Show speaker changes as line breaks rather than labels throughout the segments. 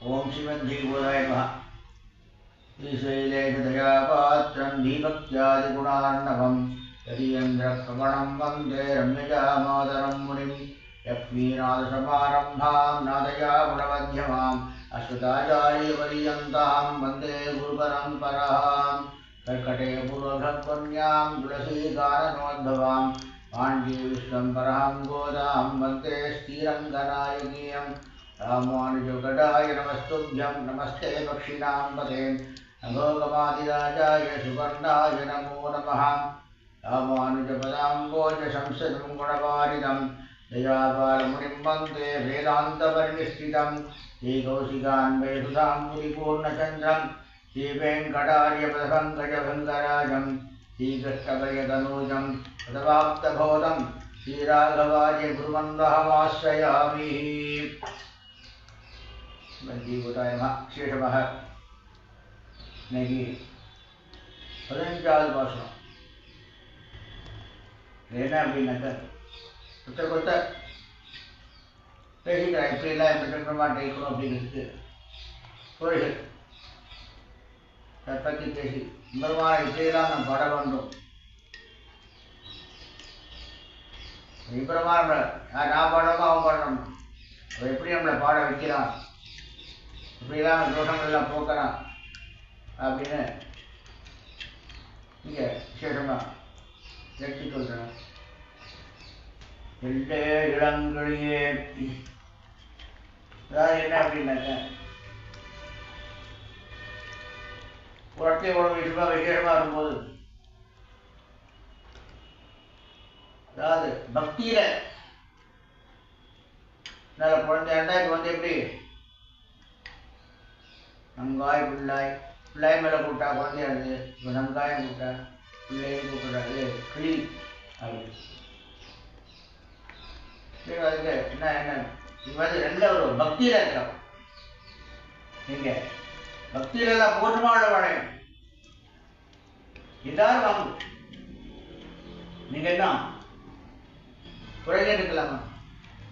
ओम श्रीमद्भगवताय नमः। श्रीशैलेशदयापात्रं दीपक्त्यादिगुणार्णवं यदीन्द्रप्रवणं वन्दे रम्यजामातरं मुनिं लक्ष्मीनाथसमारम्भां नादयागुणमध्यमाम् अश्वताचार्यपर्यन्तां वन्दे गुरुपरम्परां कर्कटे पूर्वभक्त्यां तुलसीकाननोद्भवां पाण्ड्ये विश्वम्भरां गोदां वन्दे श्रीरङ्गनायकीं रामानुजगडाय नमस्तुभ्यं नमस्ते पक्षिणां पते नभोगमादिराजाय सुवर्णाय नमो नमः। रामानुजपदाम्बोजशंसदं गुणवारिदं दयापारमुनिं वन्दे वेदान्तपरिनिष्ठितं श्रीकौशिकान्वयसुधां परिपूर्णचन्द्रं श्रीवेङ्कटार्यपदपङ्कजभङ्गराजं श्रीकृष्णकयतनूजं पदवाप्तबोधं श्रीराघवार्य गुरुवन्दहमाश्रयामि। श्रीमद्भगवताय नमः। விசேஷமாக இன்னைக்கு 15வது பாசனம் என்ன அப்படின்னாக்க ஒருத்தர் பேசிக்கிறேன் இப்படிலாம் பிரமாண்ட இருக்கணும் அப்படிங்கிறதுக்கு கோழிகள் அதை பற்றி பேசி பெருமான இப்படியெல்லாம் நம்ம பாட வேண்டும். இப்பரமான நான் பாடணும் அவன் பாடணும் எப்படி நம்மளை பாட வைக்கலாம் இப்படிலாம் தோஷங்கள்லாம் போக்கலாம் அப்படின்னு இங்கே விசேஷமாக எடுத்து சொல்கிறேன். எல்லே இளங்களியே அதாவது என்ன அப்படின்னாக்க ஒரு இடத்துல ஒரு விசேஷமாக இருக்கும்போது அதாவது பக்தியில் நல்ல குழந்தையாண்டா இப்போ வந்து எப்படி நங்காய் பிள்ளாய் பிள்ளாய் மேலே கூப்பிட்டா குழந்தையாடுது, இப்போ நங்காயம் கூப்பிட்டா பிள்ளையும் கூப்பிட்றாரு கிளி அப்படின்னு அதுக்கு என்ன என்ன இது மாதிரி ரெண்டு ஒரு பக்தியில் இருக்கிறோம். நீங்கள் பக்தியிலெல்லாம் பூர்ணமான வாழையும் எல்லாரும் வாங்க. நீங்கள் என்ன குறைஞ்சு இருக்கலாமா?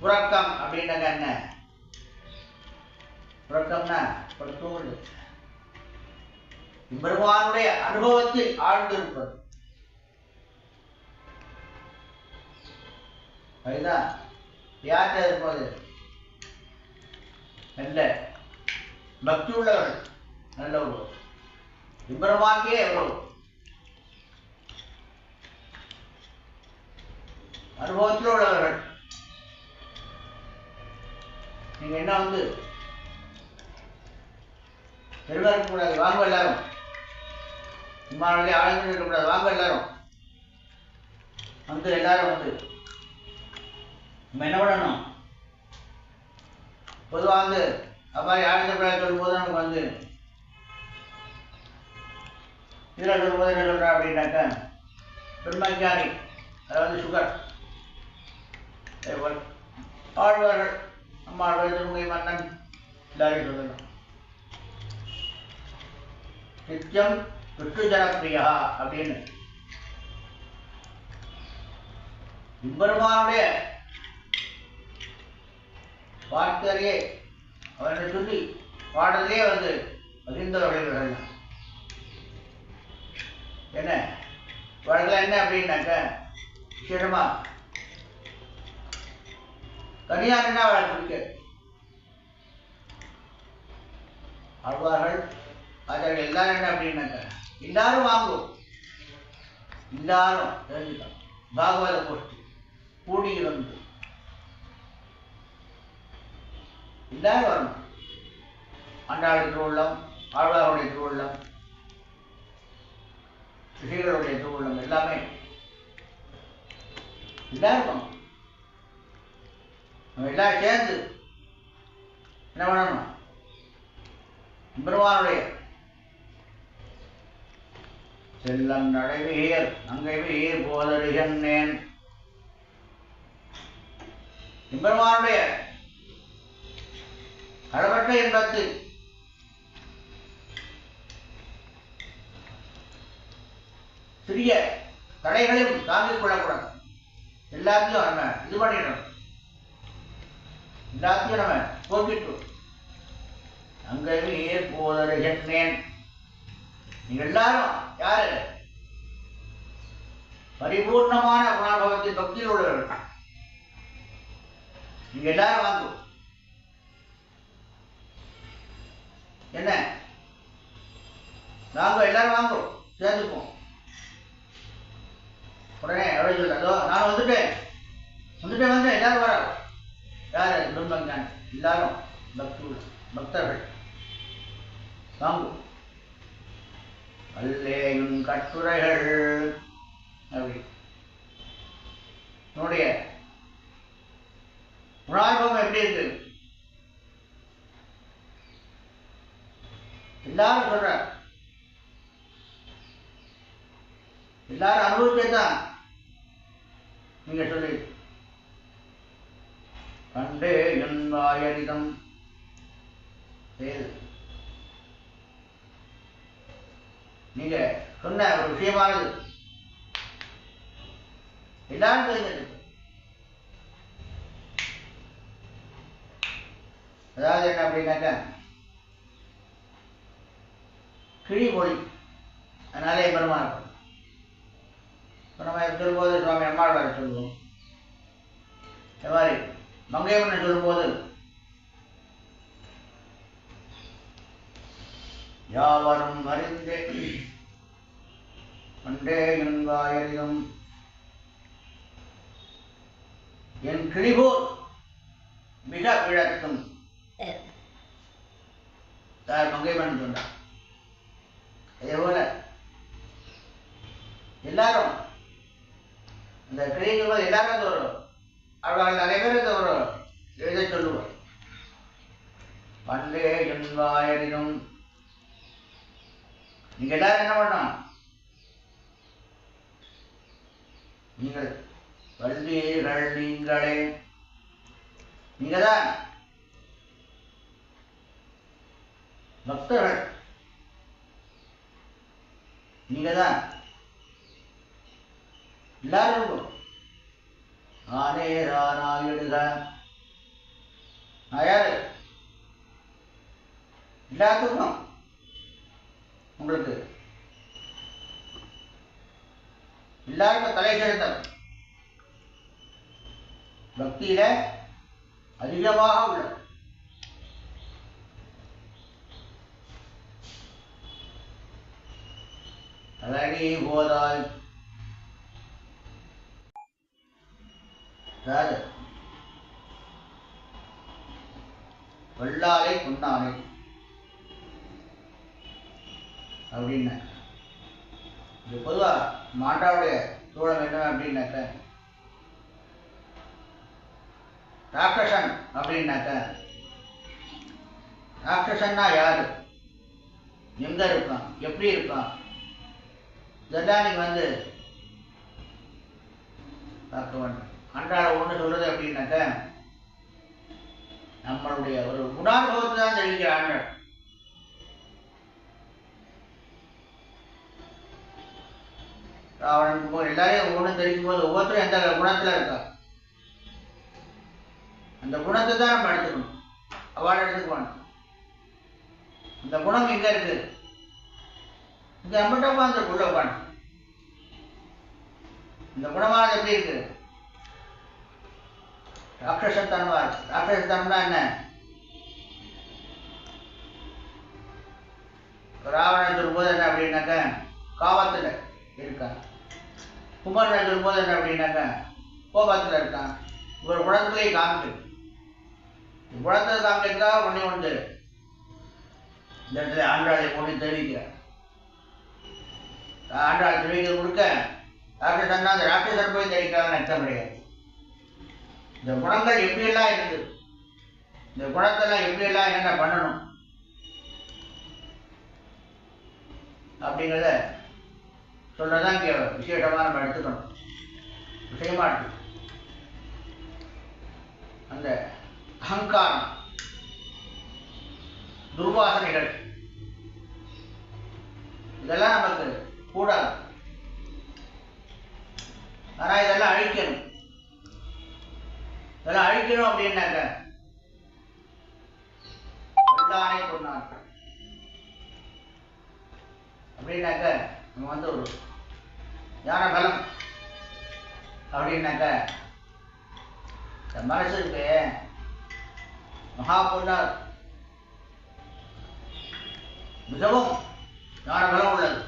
உறக்கம் அப்படின்னாங்க என்ன உறக்கம்னா ஒரு தூங்குது பெருமானுடைய அனுபவத்தில் ஆழ்ந்து இருப்பது. அதுதான் யார்கிட்ட இருப்பது நல்ல பக்தி உள்ளவர்கள் நல்ல ஒரு பெருமானுக்கே எவ்வளவு அனுபவத்தில் உள்ளவர்கள். நீங்க என்ன வந்து பெருமை இருக்கக்கூடாது, வாங்க எல்லாரும் விமானத்திலே ஆழ்ந்து இருக்கக்கூடாது, வாங்க எல்லாரும் வந்து எல்லாரும் வந்து நம்ம என்ன பண்ணணும் பொதுவாக வந்து அப்பா ஆழ்ந்த பிள்ளை சொல்லும்போது நமக்கு வந்து இதில் சொல்லும்போது என்ன சொல்கிறா அப்படின்னாக்கா பிரம்மஞானி அதாவது சுகர் ஆழ்வார்கள் நம்மாழ்வார் திருமுகை மன்னன் எல்லாரையும் சொல்லணும். நித்தியம் விஷ்ணு ஜனப்பிரியா அப்படின்னு பெருமானுடைய வார்த்தையே அவனை சொல்லி பாடலே வந்து மகிழ்ந்தவர்கள் என்ன வழக்கில் என்ன அப்படின்னாக்க விசேஷமா தனியாருன்னா அவளை பிடிக்க ஆழ்வார்கள் ஆச்சாரியர்கள் எல்லாரும் என்ன அப்படின்னாக்க எல்லாரும் வாங்கும், எல்லாரும் தெரிஞ்சுக்கலாம். பாகவத கோஷ்டி கூடி வந்து எல்லாரும் வரணும். ஆண்டாளுடைய திருவுள்ளம், ஆழ்வார்களுடைய திருவுள்ளம், ரிஷிகளுடைய திருவுள்ளம் எல்லாமே எல்லாரும் நம்ம எல்லாரும் சேர்ந்து என்ன பண்ணணும் பெருமானுடைய செல்லம் நடைவீர் அங்கை வீர் போதறிகன்னேன் பெருமானுடைய அளவற்ற இன்பத்தில் சிறிய தடைகளையும் தாங்கிக் கொள்ளக்கூடாது. எல்லாத்தையும் நம்ம இது பண்ணிடணும், எல்லாத்தையும் நம்ம போக்கிட்டு அங்கே போதருகின்றேன். நீங்க எல்லாரும் யாரு? பரிபூர்ணமான குணானுபவத்தின் பக்தியில் உள்ளவர்கள். நீங்க எல்லாரும் வாங்கும். என்ன வாங்க, எல்லாரும் வாங்கும், சேர்ந்துப்போம். உடனே எவ்வளவு சொல்றதோ நான் வந்துட்டேன் வந்தேன் எல்லாரும் வர. யாரு? குடும்பம் எல்லாரும் பக்தர்கள் வாங்கும். அல்லேயும் கட்டுரைகள் அப்படி உன்னுடைய குணானுபவம் எப்படி இருக்கு? எல்லாரும் சொல்ற, எல்லாரும் அனுபவிச்சதான் நீங்க சொல்லி. கண்டே என் வாயரிதம் நீங்க சொன்ன ஒரு விஷயமானது எல்லாரும் தெரிஞ்சது. அதாவது என்ன அப்படின்னாக்க கிழிமொழி, அதனாலே பெருமாள். இப்போ நம்ம சொல்லும்போது சுவாமி அம்மாழ்வாரை சொல்லுவோம். இந்த மாதிரி மங்கையம்மனை சொல்லும்போது யாவரும் அறிந்தே கண்டே என் வாயரிதம் என் கிழிபோல் மிக விழக்கும். யார்? மங்கையம்மன் சொன்னார். அதே போல எல்லாரும் இந்த கிழிகள் எல்லாரும் தோறும் அவர்கள் நிறைய பேர் தோறும் எழுத சொல்லுவார். பண்டே என் வாயரிதம். நீங்க எல்லாரும் என்ன பண்ணணும்? நீங்கள் வல்லீர்கள், நீங்களே நீங்கதான் பக்தர்கள், நீங்கதான் எல்லாரும். ஆனே ரானாயிடுக. நான் யாரு? எல்லாத்துக்கும் உங்களுக்கு எல்லாருக்கும் தலை செலுத்தம் பக்தியில அதிகமாக உள்ள. அழகி போதாய் வெள்ளாலை புண்ணாலை அப்படின்னா இது பொதுவா மாட்டாவுடைய சூழம் என்ன அப்படின்னாக்க ராட்சசன் அப்படின்னாக்க ராட்சசன்னா யாரு, எங்க இருக்கான், எப்படி இருக்கான், இதெல்லாம் நீங்க வந்து பார்க்க வேண்டும். அன்றாட ஒன்று சொல்றது அப்படின்னாக்க நம்மளுடைய ஒரு குணானுபவத்தை தான் தெரிவிக்கிற ஆண்கள். அவனுக்கு எல்லாரையும் ஒவ்வொன்றும் தெரிவிக்கும் போது ஒவ்வொருத்தரும் எந்த குணத்துல இருக்கா அந்த குணத்தை தான் நம்ம எடுத்துக்கணும். அவார்டு எடுத்துக்குவாங்க. அந்த குணம் எங்க இருக்கு? இங்க நம்மகிட்ட உட்காந்து உள்ள உட்காந்து இந்த குணமானது எப்படி இருக்கு? ராட்சசத்தனமா இருக்கு. ராட்சசத்தனம்னா என்ன? ராவணன் சொல்லும்போது என்ன அப்படின்னாக்க காவத்துல இருக்கான். குமரன் சொல்லும்போது என்ன அப்படின்னாக்க கோபத்துல இருக்கான். ஒரு குணத்திலேயே காமிக்கு. குணத்தை காமிக்கிறதா ஒண்ணே ஒன்று இந்த இடத்துல ஆண்டாளை ஒன்று தெரிவிக்கிறார். ஆண்டாள் தெரிவிக்கிறது கொடுக்க ராட்சசன்னா அந்த ராட்சசன் போய் தெரிவிக்கிறாங்கன்னு அர்த்தம் கிடையாது. இந்த குணங்கள் எப்படியெல்லாம் இருக்குது, இந்த குணத்தெல்லாம் எப்படியெல்லாம் என்னென்ன பண்ணணும் அப்படிங்கிறத சொல்றதான் இங்க விசேஷமா நம்ம எடுத்துக்கணும். விஷயமா இருக்கு. அந்த அகங்காரம், துர்வாசனைகள் இதெல்லாம் நமக்கு கூடாது. ஆனா இதெல்லாம் அழிக்கணும். இதெல்லாம் அழிக்கணும் அப்படின்னாக்க கொண்டானை கொண்டான் அப்படின்னாக்க நம்ம வந்து ஒரு ஞான பலம் அப்படின்னாக்க இந்த மனசு இருக்கு மகா கொண்டார் மிகவும் ஞான பலம் உள்ளது.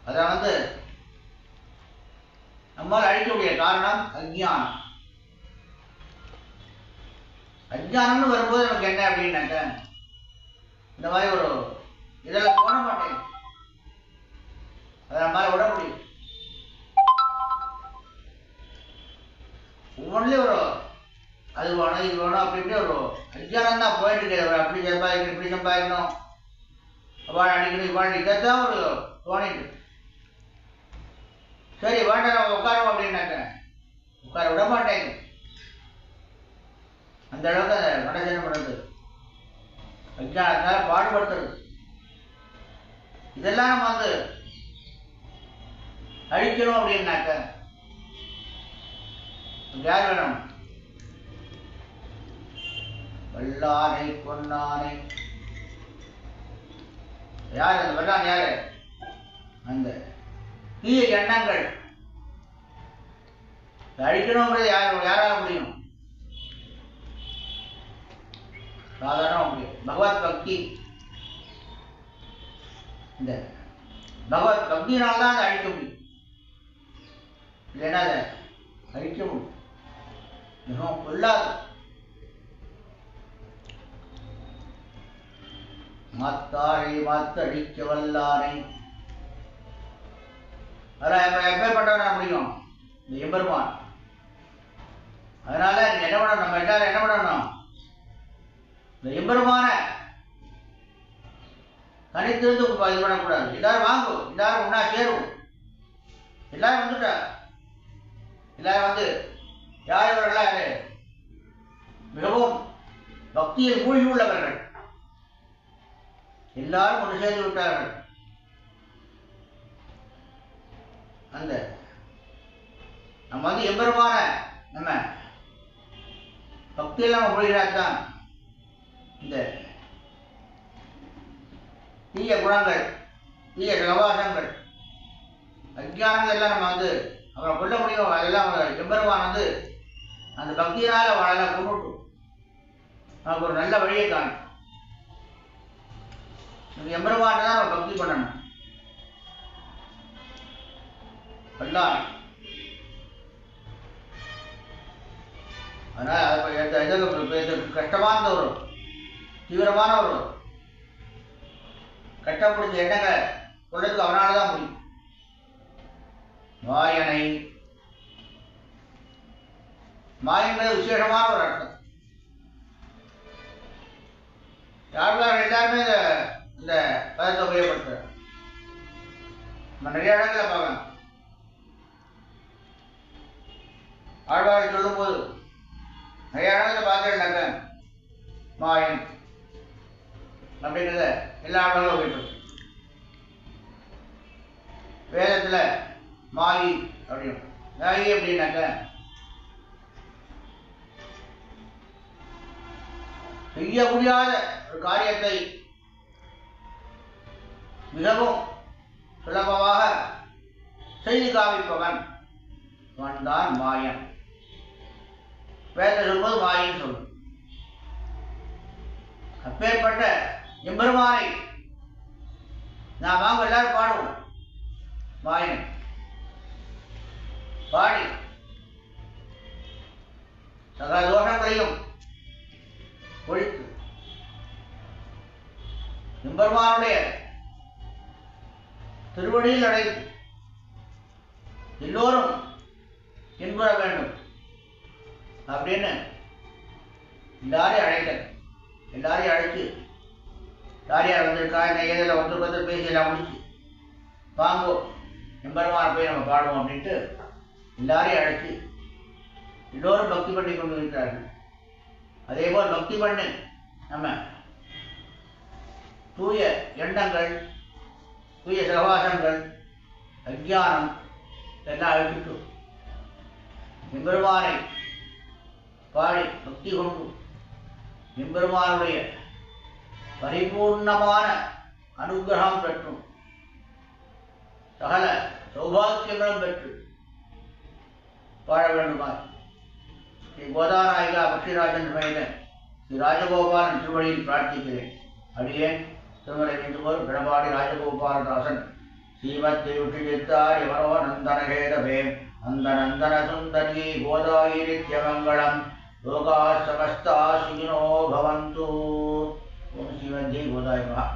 அதை வந்து நம்மால் அழிக்கக்கூடிய காரணம் அஞ்ஞானம். அஞ்ஞானம்னு வரும்போது நமக்கு என்ன அப்படின்னாக்க இந்த மாதிரி ஒரு இதெல்லாம் தோண மாட்டேங்குது. அதை நம்மளால விட முடியும். ஒவ்வொன்றிலையும் ஒரு அது வேணும் இது வேணும் அப்படி இப்படி ஒரு அஞ்ஞானம் தான் போயிட்டு இருக்கு. அப்படி சம்பாதிக்கணும் இப்படி சம்பாதிக்கணும் அவ்வாறு அடிக்கணும் இவ்வாறு இதைத்தான் ஒரு தோணிட்டு. சரி வேண்டாம் நம்ம உட்காரோம் அப்படின்னாக்க உட்கார விட மாட்டேங்க. அந்த அளவுக்கு அந்த மனசு என்ன பண்ணுறது அஞ்ஞானத்தால் பாடுபடுத்துறது. இதெல்லாம் நம்ம வந்து அழிக்கணும் அப்படின்னாக்க யார் வேணும்? வல்லானை கொன்னானை. யார் அந்த வல்லான்? யாரு? அந்த தீய எண்ணங்கள் அழிக்கணுங்கிறது யாரால முடியும்? சாதாரண முடியும். பகவத் பக்தி. இந்த பகவத் பக்தியினால்தான் அதை அழிக்க முடியும். இல்லைன்னா அதை அழிக்க முடியும். மிகவும் கொள்ளாது. மாத்தாரை மாத்தடிக்க வல்லாரை. அதான் எப்பேற்பட்டவனா முடியும்? இந்த எம்பெருமான். அதனால என்ன பண்ணணும்? நம்ம எல்லாரும் என்ன பண்ணணும்? இந்த எம்பெருமான தனித்திருந்து இது பண்ணக்கூடாது. எல்லாரும் வாங்கும், எல்லாரும் ஒன்னா சேரும். எல்லாரும் வந்துட்டா எல்லாரும் வந்து யார் இவர்களா? மிகவும் பக்தியில் மூழ்கி உள்ளவர்கள் எல்லாரும் ஒன்று சேர்ந்து விட்டார்கள். அந்த நம்ம வந்து எம்பெருமான நம்ம பக்தியில் நம்ம மூழ்கினால்தான் இந்த தீய குணங்கள் தீய சகவாசங்கள் அஞ்ஞானங்கள் எல்லாம் நம்ம வந்து அவரை கொல்ல முடியும். அதெல்லாம் எம்பெருமான் வந்து அந்த பக்தியினால அவளெல்லாம் கொண்டுட்டு நமக்கு ஒரு நல்ல வழியை காணும். எம்பெருமான் தான் நம்ம பக்தி பண்ணணும். வல்லான். அதனால கஷ்டமான ஒரு தீவிரமான ஒரு கட்டப்பிடிச்ச எண்ணங்களை கொள்றதுக்கு அவனாலதான் முடியும். மாயனை. மாயங்கிறது விசேஷமான ஒரு அர்த்தம். யாழ்வார்கள் எல்லாருமே இந்த பதத்தை உபயோகப்படுத்துற நம்ம நிறைய இடங்களை பார்க்கலாம். ஆழ்வார்கள் சொல்லும் போது நிறைய இடங்களை பார்த்தேன்னாக்க மாயன் அப்படிங்கிறத எல்லா ஆழ்வார்களும் உபயோகப்படுத்தும். வேதத்துல மாயி அப்படின்னு மாயி அப்படின்னாக்க செய்ய முடியாத ஒரு காரியத்தை மிகவும் சுலபமாக செய்து காமிப்பவன் அவன்தான் மாயன். வேதம் சொல்வது மாயின்னு சொல்லும். அப்பேற்பட்ட எம்பெருமானை நாம் வாங்க எல்லாரும் பாடுவோம். மாயன் பாடி சகல தோஷங்களையும் ஒழித்து எம்பெருமானுடைய திருவடியில் அடைந்து எல்லோரும் இன்புற வேண்டும் அப்படின்னு எல்லாரையும் அழைக்க எல்லாரையும் அழைச்சு யார் யார் வந்திருக்கா என்ன ஏதில் ஒருத்தர் பேசி எல்லாம் முடிச்சு வாங்கோ எம்பெருமான போய் நம்ம பாடுவோம் அப்படின்ட்டு எல்லாரையும் அழைச்சு எல்லோரும் பக்தி பண்ணி கொண்டு இருக்கிறார்கள். அதே போல் பக்தி பண்ணு நம்ம தூய எண்ணங்கள் தூய சகவாசங்கள் அஞ்ஞானம் எல்லாம் அழித்து எம்பெருமானை பாடி பக்தி கொண்டு எம்பெருமானுடைய பரிபூர்ணமான அனுகிரகம் பெற்றும் சகல சௌபாக்கியங்களும் பெற்று வாழ வேண்டுமாய் ஸ்ரீ கோதாநாயகா பக்ஷிராஜன் சமேத ஸ்ரீ ராஜகோபாலன் திருவழியில் பிரார்த்திக்கிறேன். அடியேன் திருமலை வேண்டுகோள் பிடபாடி ராஜகோபாலதாசன் ஸ்ரீமத் திருச்சித்தாரி மனோநந்தனகேதவே அந்த நந்தன சுந்தரி கோதாயி நித்யமங்கலம் லோகா சமஸ்தா சுகினோ பவந்து. ஓம் ஸ்ரீமதி கோதாய நமः.